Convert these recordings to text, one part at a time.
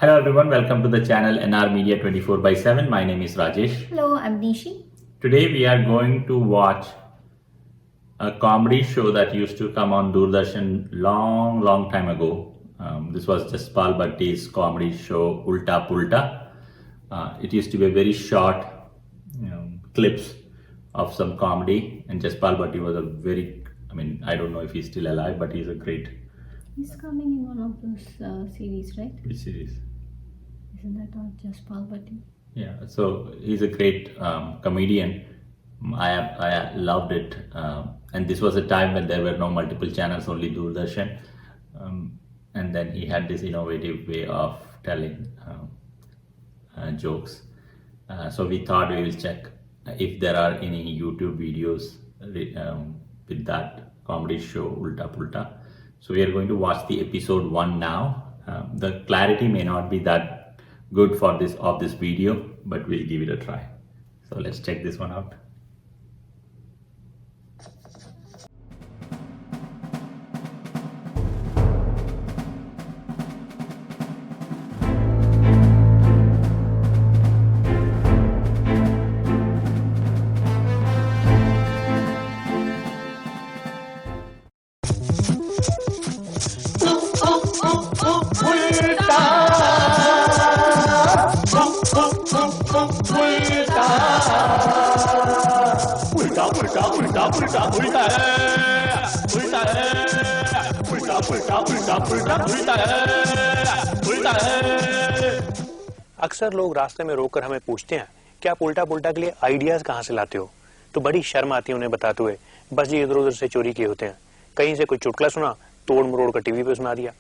Hello everyone, welcome to the channel NR Media 24/7. My name is Rajesh. Hello, I'm Nishi. Today we are going to watch a comedy show that used to come on Doordarshan long time ago. This was Jaspal Bhatti's comedy show Ulta Pulta. It used to be a very short clips of some comedy, and Jaspal Bhatti was a very, I don't know if he's still alive, but he's a great. He's coming in one of those series, right? Which series? Isn't that all Jaspal Bhatti? Yeah, so he's a great comedian. I loved it, and this was a time when there were no multiple channels, only Doordarshan, and then he had this innovative way of telling jokes. So we thought we will check if there are any YouTube videos with that comedy show Ulta Pulta. So we are going to watch the episode 1 now. The clarity may not be that good for this video, but we'll give it a try. So let's check this one out. अक्सर लोग रास्ते में रोककर हमें पूछते हैं कि आप उल्टा पुल्टा के लिए आइडियाज कहाँ से लाते हो, तो बड़ी शर्म आती है उन्हें बताते हुए। बस ये इधर उधर से चोरी किए होते हैं, कहीं से कोई चुटकुला सुना, तोड़ मरोड़ कर टीवी पे सुना दिया।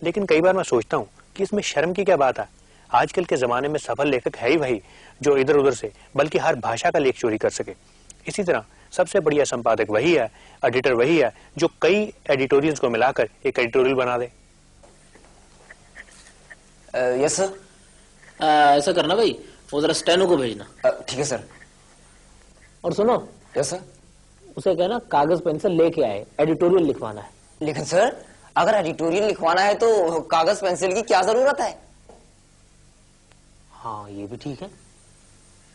लेकिन कई बार मैं सोचता हूँ कि इसमें शर्म की क्या बात है। आजकल के जमाने में सफल लेखक है ही वही जो इधर उधर से बल्कि हर भाषा का लेख चोरी कर सके। इसी तरह सबसे बढ़िया संपादक वही है, एडिटर वही है जो कई एडिटोरियल्स को मिलाकर एक एडिटोरियल बना दे। Yes sir. ऐसा करना भाई, वो जरा स्टेनो को भेजना। ठीक है सर। और सुनो। Yes sir. उसे कहना कागज पेंसिल लेके आए, एडिटोरियल लिखवाना है। लेकिन सर, अगर एडिटोरियल लिखवाना है तो कागज पेंसिल की क्या जरूरत है? हाँ, ये भी ठीक है।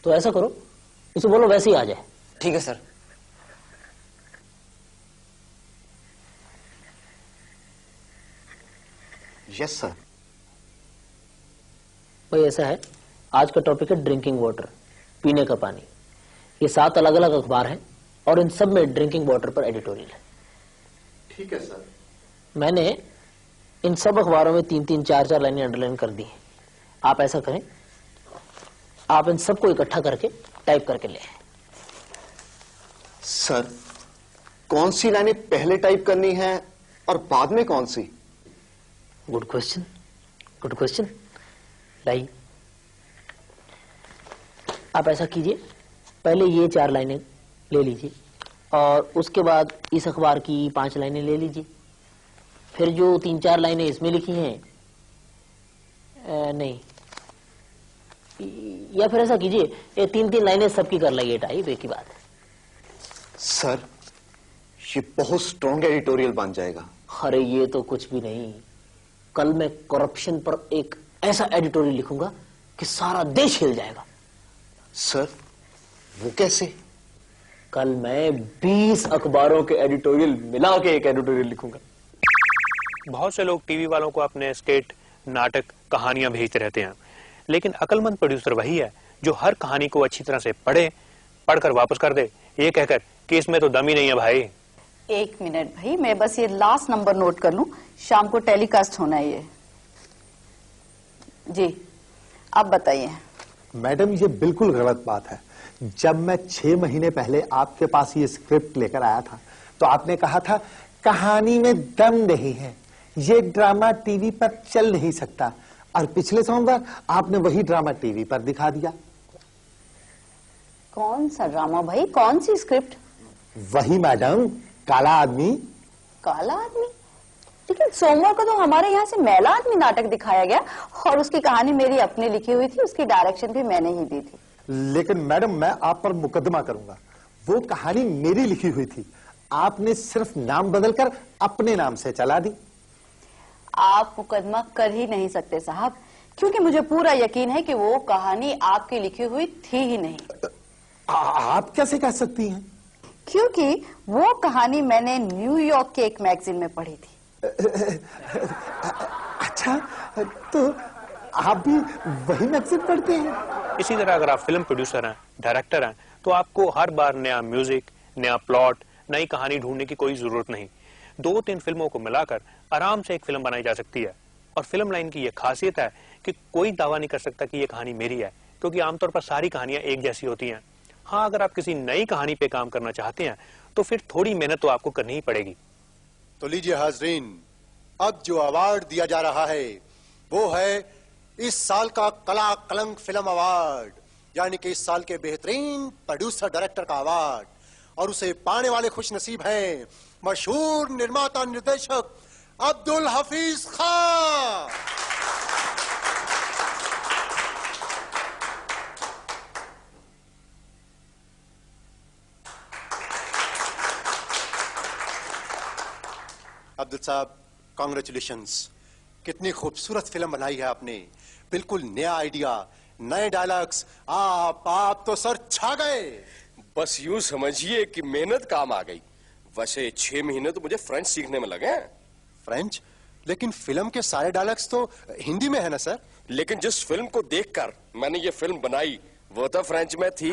तो ऐसा करो, उसे बोलो वैसे ही आ जाए। ठीक है सर। Yes sir. भाई ऐसा है, आज का टॉपिक है ड्रिंकिंग वाटर, पीने का पानी। ये 7 अलग अलग अखबार हैं और इन सब में ड्रिंकिंग वाटर पर एडिटोरियल है। ठीक है सर। मैंने इन सब अखबारों में 3-3, 4-4 लाइनें अंडरलाइन कर दी हैं। आप ऐसा करें, आप इन सबको इकट्ठा करके टाइप करके ले आए। सर, कौन सी लाइनें पहले टाइप करनी है और बाद में कौन सी? Good question, good question. लाइए, आप ऐसा कीजिए, पहले ये 4 लाइनें ले लीजिए और उसके बाद इस अखबार की 5 लाइनें ले लीजिए। फिर जो 3-4 लाइनें इसमें लिखी हैं, नहीं, या फिर ऐसा कीजिए, ये 3-3 लाइनें सबकी कर लाइए टाइप, एक ही बात है। सर, ये बहुत स्ट्रॉन्ग एडिटोरियल बन जाएगा। अरे ये तो कुछ भी नहीं, कल मैं करप्शन पर एक ऐसा एडिटोरियल लिखूंगा कि सारा देश हिल जाएगा। सर, वो कैसे? कल मैं 20 अखबारों के एडिटोरियल मिला के एक एडिटोरियल लिखूंगा। बहुत से लोग टीवी वालों को अपने स्केट, नाटक, कहानियां भेजते रहते हैं, लेकिन अक्लमंद प्रोड्यूसर वही है जो हर कहानी को अच्छी तरह से पढ़कर वापस कर दे, ये कहकर कि इसमें तो दम ही नहीं है भाई। 1 मिनट भाई, मैं बस ये लास्ट नंबर नोट कर लूं, शाम को टेलीकास्ट होना है ये। जी, आप बताइए। मैडम, ये बिल्कुल गलत बात है। जब मैं 6 महीने पहले आपके पास ये स्क्रिप्ट लेकर आया था तो आपने कहा था कहानी में दम नहीं है, ये ड्रामा टीवी पर चल नहीं सकता, और पिछले सोमवार आपने वही ड्रामा टीवी पर दिखा दिया। कौन सा ड्रामा भाई, कौन सी स्क्रिप्ट? वही मैडम, काला आदमी। काला आदमी? लेकिन सोमवार को तो हमारे यहाँ से मैला आदमी नाटक दिखाया गया और उसकी कहानी मेरी अपनी लिखी हुई थी, उसकी डायरेक्शन भी मैंने ही दी थी। लेकिन मैडम, मैं आप पर मुकदमा करूंगा। वो कहानी मेरी लिखी हुई थी, आपने सिर्फ नाम बदलकर अपने नाम से चला दी। आप मुकदमा कर ही नहीं सकते साहब, क्योंकि मुझे पूरा यकीन है कि वो कहानी आपकी लिखी हुई थी ही नहीं। आप कैसे कह सकती हैं? क्योंकि वो कहानी मैंने न्यूयॉर्क के एक मैगजीन में पढ़ी थी। अच्छा, तो आप भी वही मैगजीन पढ़ते हैं? इसी तरह अगर आप फिल्म प्रोड्यूसर हैं, डायरेक्टर हैं, तो आपको हर बार नया म्यूजिक, नया प्लॉट, नई कहानी ढूंढने की कोई जरूरत नहीं। 2-3 फिल्मों को मिलाकर आराम से एक फिल्म बनाई जा सकती है। और फिल्म लाइन की यह खासियत है कि कोई दावा नहीं कर सकता कि यह कहानी मेरी है, क्योंकि आमतौर पर सारी कहानियां एक जैसी होती हैं। हाँ, अगर आप किसी नई कहानी पे काम करना चाहते हैं तो फिर थोड़ी मेहनत तो आपको करनी ही पड़ेगी। तो लीजिए हाजरीन, अब जो अवार्ड दिया जा रहा है वो है इस साल का कला कलंक फिल्म अवार्ड, यानी कि इस साल के बेहतरीन प्रोड्यूसर डायरेक्टर का अवार्ड। और उसे पाने वाले खुश नसीब हैं मशहूर निर्माता निर्देशक अब्दुल हफीज खान। अब्दुल साहब, कॉन्ग्रेचुलेशंस। कितनी खूबसूरत फिल्म बनाई है आपने, बिल्कुल नया आइडिया, नए डायलॉग्स। आप तो सर छा गए। बस यूं समझिए कि मेहनत काम आ गई। वैसे 6 महीने तो मुझे फ्रेंच सीखने में लगे। फ्रेंच? लेकिन फिल्म के सारे डायलॉग्स तो हिंदी में है ना सर? लेकिन जिस फिल्म को देखकर मैंने ये फिल्म बनाई वो तो फ्रेंच में थी।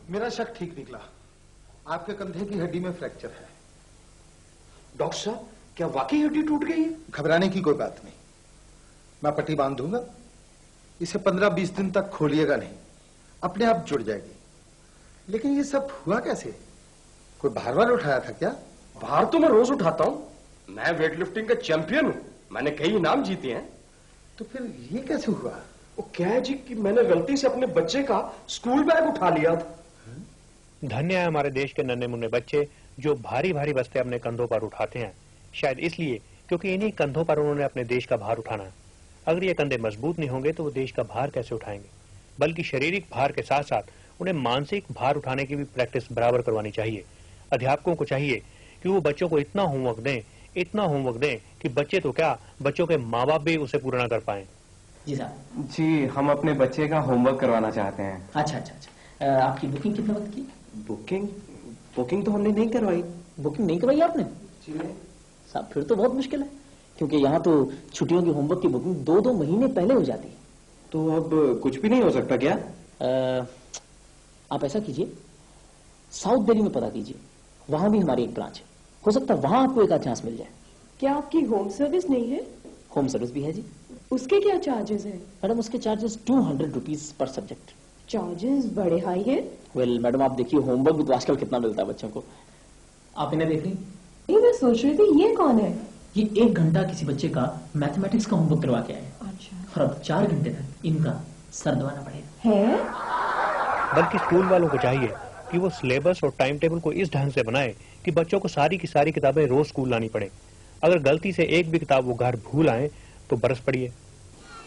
मेरा शक ठीक निकला। आपके कंधे की हड्डी में फ्रैक्चर है। डॉक्टर साहब, क्या वाकई हड्डी टूट गई है? घबराने की कोई बात नहीं, मैं पट्टी बांध दूंगा। इसे 15-20 दिन तक खोलिएगा नहीं, अपने आप जुड़ जाएगी। लेकिन ये सब हुआ कैसे? कोई भार वार उठाया था क्या? भार तो मैं रोज उठाता हूँ। मैं वेट लिफ्टिंग का चैंपियन हूँ, मैंने कई इनाम जीते हैं। तो फिर ये कैसे हुआ? वो क्या है जी कि मैंने गलती से अपने बच्चे का स्कूल बैग उठा लिया था। धन्य है हमारे देश के नन्हे मुन्ने बच्चे जो भारी भारी बस्ते अपने कंधों पर उठाते हैं, शायद इसलिए क्योंकि इन्हीं कंधों पर उन्होंने अपने देश का भार उठाना है। अगर ये कंधे मजबूत नहीं होंगे तो वो देश का भार कैसे उठाएंगे? बल्कि शारीरिक भार के साथ साथ उन्हें मानसिक भार उठाने की भी प्रैक्टिस बराबर करवानी चाहिए। अध्यापकों को चाहिए कि वो बच्चों को इतना होमवर्क दें कि बच्चे तो क्या, बच्चों के माँ बाप भी उसे पूरा न कर पाए। जी साहब। जी, हम अपने बच्चे का होमवर्क करवाना चाहते हैं। अच्छा। आपकी बुकिंग कितने वक्त की? बुकिंग तो हमने नहीं करवाई। बुकिंग नहीं करवाई आपने? जी नहीं। साहब फिर तो बहुत मुश्किल है, क्योंकि यहाँ तो छुट्टियों की होमवर्क की बुकिंग 2-2 महीने पहले हो जाती है। तो अब कुछ भी नहीं हो सकता क्या? आप ऐसा कीजिए, साउथ दिल्ली में पता कीजिए, वहां भी हमारी एक ब्रांच है, हो सकता है वहां आपको एक आध चांस मिल जाए। क्या आपकी होम सर्विस नहीं है? होम सर्विस भी है जी। उसके क्या चार्जेस हैं? मैडम उसके charges 200 rupees per subject. Charges बड़े हाई है। वेल मैडम आप देखिए, होमवर्क भी तो आजकल कितना मिलता है बच्चों को। आप इन्हें देख रही? मैं सोच रही थी ये कौन है? ये 1 घंटा किसी बच्चे का मैथमेटिक्स का होमवर्क करवा के आए। अच्छा। और अब 4 घंटे तक इनका सर दबाना पड़ेगा। है? बल्कि स्कूल वालों को चाहिए कि वो सिलेबस और टाइम टेबल को इस ढंग से बनाए कि बच्चों को सारी की सारी किताबें रोज स्कूल लानी पड़े। अगर गलती से एक भी किताब वो घर भूल आए तो बरस पड़िए।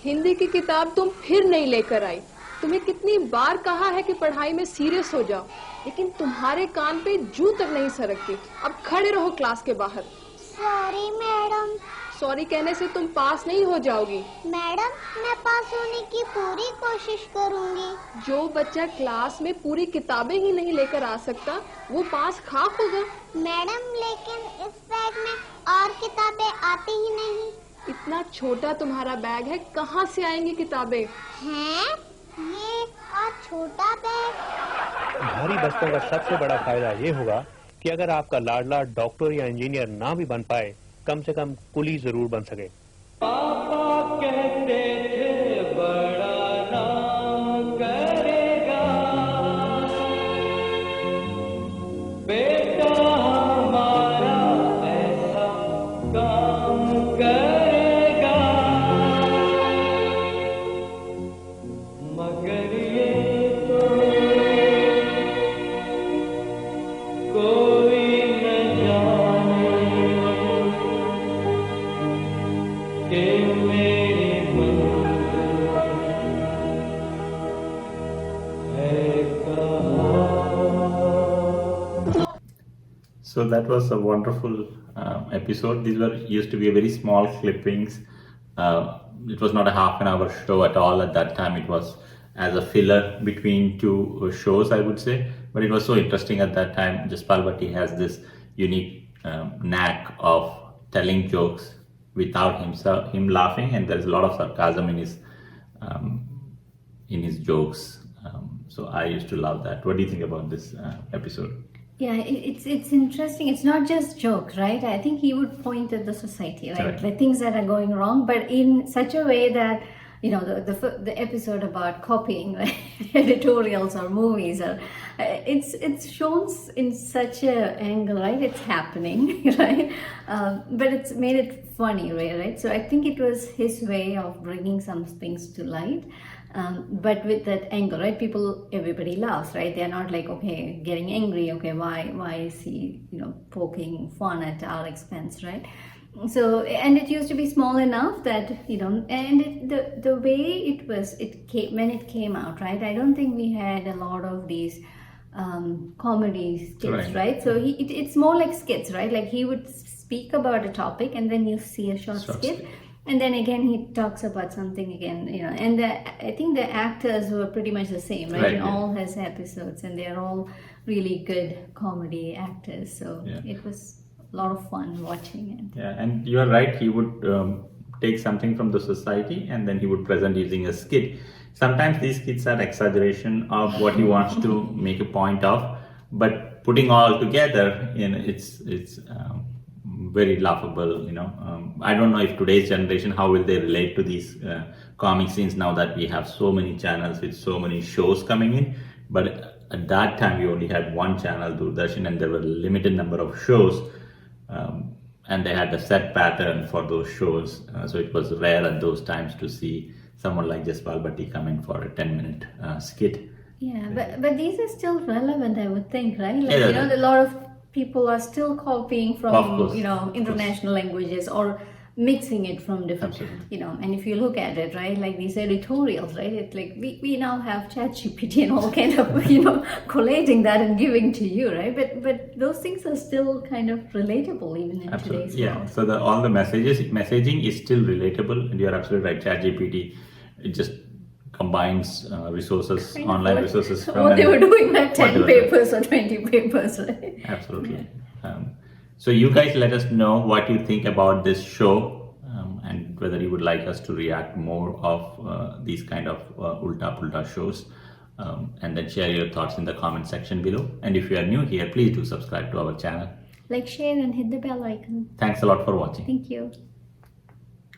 हिंदी की किताब तुम फिर नहीं लेकर आई। तुम्हें कितनी बार कहा है कि पढ़ाई में सीरियस हो जाओ, लेकिन तुम्हारे कान पे जू तक नहीं सरकती। अब खड़े रहो क्लास के बाहर। Sorry madam. सॉरी कहने से तुम पास नहीं हो जाओगी। मैडम मैं पास होने की पूरी कोशिश करूंगी। जो बच्चा क्लास में पूरी किताबें ही नहीं लेकर आ सकता वो पास खाक होगा। मैडम लेकिन इस बैग में और किताबें आती ही नहीं। इतना छोटा तुम्हारा बैग है, कहाँ से आएंगी किताबें? हैं? ये और छोटा बैग। भारी बस्तों का सबसे बड़ा फायदा ये होगा कि अगर आपका लाडला डॉक्टर या इंजीनियर ना भी बन पाए, कम से कम कुली जरूर बन सके। पापा कहते थे बड़ा नाम करेगा, बेटा हमारा ऐसा काम करेगा, मगर ये तो कोई न जाने के So that was a wonderful episode. These were used to be a very small clippings. It was not a half an hour show at all at that time. It was as a filler between two shows, I would say. But it was so interesting at that time. Jaspal Bhatti has this unique knack of telling jokes without him laughing, and there's a lot of sarcasm in his jokes. So I used to love that. What do you think about this episode? Yeah, it's interesting. It's not just jokes, right? I think he would point at the society, right? Correct. The things that are going wrong, but in such a way that, you know, the episode about copying, right? Editorials or movies, or it's shown in such a angle, right? It's happening, right? But it's made it funny, right? So I think it was his way of bringing some things to light. But with that angle, right? Everybody laughs, right? They're not like, okay, getting angry. Okay, why is he, you know, poking fun at our expense, right? So, and it used to be small enough that, you know, and the way when it came out, right? I don't think we had a lot of these comedy skits, right? So it's more like skits, right? Like he would speak about a topic and then you see a short skit. And then again, he talks about something again, you know, and I think the actors were pretty much the same, right? In all his episodes, and they're all really good comedy actors. So it was a lot of fun watching it. Yeah, and you are right. He would take something from the society and then he would present using a skit. Sometimes these skits are exaggeration of what he wants to make a point of, but putting all together, you know, it's very laughable, you know. I don't know if today's generation, how will they relate to these comic scenes now that we have so many channels with so many shows coming in. But at that time, we only had one channel, Doordarshan, and there were a limited number of shows. And they had a set pattern for those shows. So it was rare at those times to see someone like Jaspal Bhatti come in for a 10-minute skit. Yeah, but these are still relevant, I would think, right? Like, Yeah, you know, a lot of people are still copying from, you know, international languages or mixing it from different, you know, and if you look at it, right, like these editorials, right, it's like we now have ChatGPT and all kind of, you know, collating that and giving to you, right? But those things are still kind of relatable even in today's world. So all the messaging is still relatable, and you're absolutely right. ChatGPT, it just combines resources, kind online resources. From what they were doing like 10 papers or 20 papers, right? Absolutely. So you guys let us know what you think about this show, and whether you would like us to react more of these kind of Ulta Pulta shows, and then share your thoughts in the comment section below. And if you are new here, please do subscribe to our channel. Like, share and hit the bell icon. Thanks a lot for watching. Thank you.